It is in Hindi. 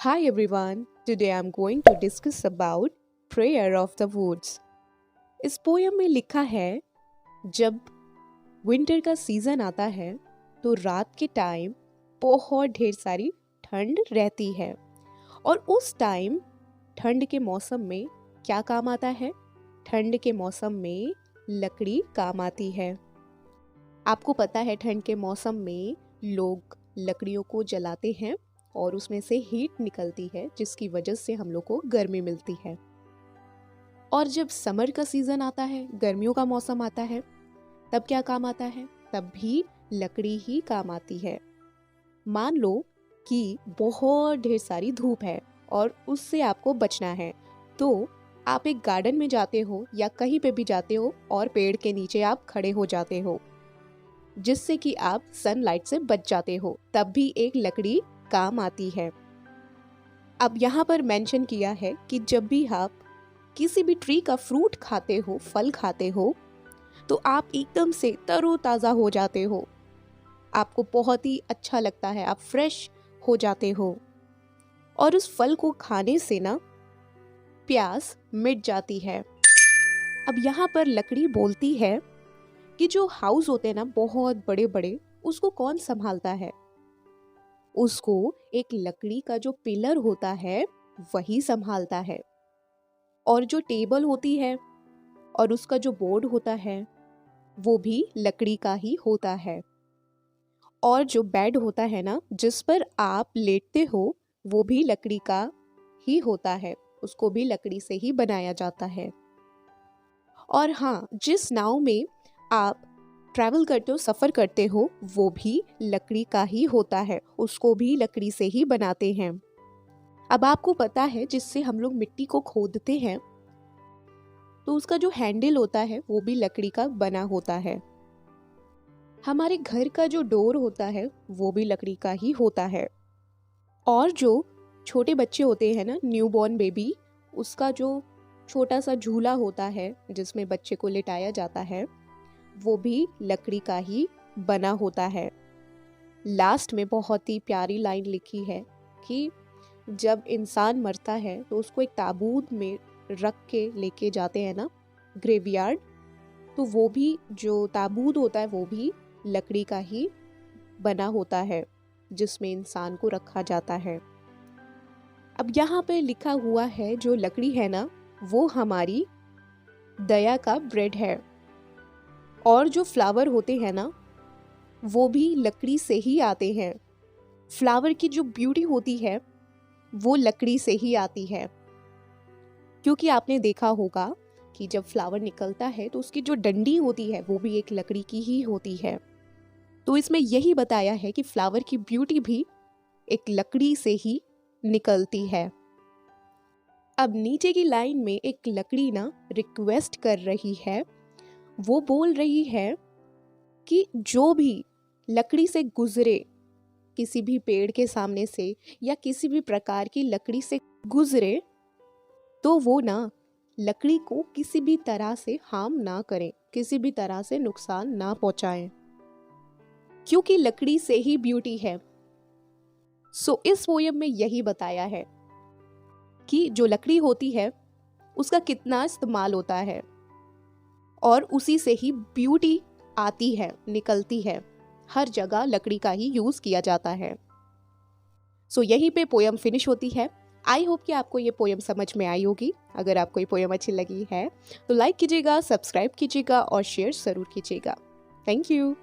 Hi everyone, today I'm going to discuss about Prayer of the Woods. इस पोयम में लिखा है जब विंटर का सीजन आता है तो रात के टाइम बहुत ढेर सारी ठंड रहती है और उस टाइम ठंड के मौसम में क्या काम आता है? ठंड के मौसम में लकड़ी काम आती है। आपको पता है ठंड के मौसम में लोग लकड़ियों को जलाते हैं और उसमें से हीट निकलती है जिसकी वजह से हम लोग को गर्मी मिलती है। और जब समर का सीजन आता है, गर्मियों का मौसम आता है, तब क्या काम आता है? तब भी लकड़ी ही काम आती है। मान लो कि बहुत ढेर सारी धूप है और उससे आपको बचना है, तो आप एक गार्डन में जाते हो या कहीं पे भी जाते हो और पेड़ के नीचे आप खड़े हो जाते हो जिससे कि आप सनलाइट से बच जाते हो, तब भी एक लकड़ी काम आती है। अब यहाँ पर मेंशन किया है कि जब भी आप किसी भी ट्री का फ्रूट खाते हो, फल खाते हो, तो आप एकदम से तरोताजा हो जाते हो। आपको बहुत ही अच्छा लगता है, आप फ्रेश हो जाते हो और उस फल को खाने से ना प्यास मिट जाती है। अब यहाँ पर लकड़ी बोलती है कि जो हाउस होते हैं ना बहुत बड़े बड़े, उसको कौन संभालता है? उसको एक लकड़ी का जो पिलर होता है वही संभालता है। और जो टेबल होती है और उसका जो बोर्ड होता है वो भी लकड़ी का ही होता है। और जो बेड होता है ना जिस पर आप लेटते हो वो भी लकड़ी का ही होता है, उसको भी लकड़ी से ही बनाया जाता है। और हाँ, जिस नाव में आप ट्रैवल करते हो, सफ़र करते हो, वो भी लकड़ी का ही होता है, उसको भी लकड़ी से ही बनाते हैं। अब आपको पता है जिससे हम लोग मिट्टी को खोदते हैं तो उसका जो हैंडल होता है वो भी लकड़ी का बना होता है। हमारे घर का जो डोर होता है वो भी लकड़ी का ही होता है। और जो छोटे बच्चे होते हैं ना, न्यूबॉर्न बेबी, उसका जो छोटा सा झूला होता है जिसमें बच्चे को लिटाया जाता है वो भी लकड़ी का ही बना होता है। लास्ट में बहुत ही प्यारी लाइन लिखी है कि जब इंसान मरता है तो उसको एक ताबूत में रख के लेके जाते हैं ना, ग्रेवयार्ड, तो वो भी जो ताबूत होता है वो भी लकड़ी का ही बना होता है जिसमें इंसान को रखा जाता है। अब यहाँ पे लिखा हुआ है जो लकड़ी है ना वो हमारी दया का ब्रेड है। और जो फ्लावर होते हैं ना वो भी लकड़ी से ही आते हैं। फ्लावर की जो ब्यूटी होती है वो लकड़ी से ही आती है, क्योंकि आपने देखा होगा कि जब फ्लावर निकलता है तो उसकी जो डंडी होती है वो भी एक लकड़ी की ही होती है। तो इसमें यही बताया है कि फ्लावर की ब्यूटी भी एक लकड़ी से ही निकलती है। अब नीचे की लाइन में एक लकड़ी ना रिक्वेस्ट कर रही है, वो बोल रही है कि जो भी लकड़ी से गुजरे, किसी भी पेड़ के सामने से या किसी भी प्रकार की लकड़ी से गुजरे, तो वो ना लकड़ी को किसी भी तरह से हार्म ना करें, किसी भी तरह से नुकसान ना पहुंचाएं, क्योंकि लकड़ी से ही ब्यूटी है। सो इस पोयम में यही बताया है कि जो लकड़ी होती है उसका कितना इस्तेमाल होता है और उसी से ही ब्यूटी आती है, निकलती है। हर जगह लकड़ी का ही यूज किया जाता है। सो यहीं पे पोयम फिनिश होती है। आई होप कि आपको ये पोयम समझ में आई होगी। अगर आपको ये पोयम अच्छी लगी है तो लाइक कीजिएगा, सब्सक्राइब कीजिएगा और शेयर ज़रूर कीजिएगा। Thank you.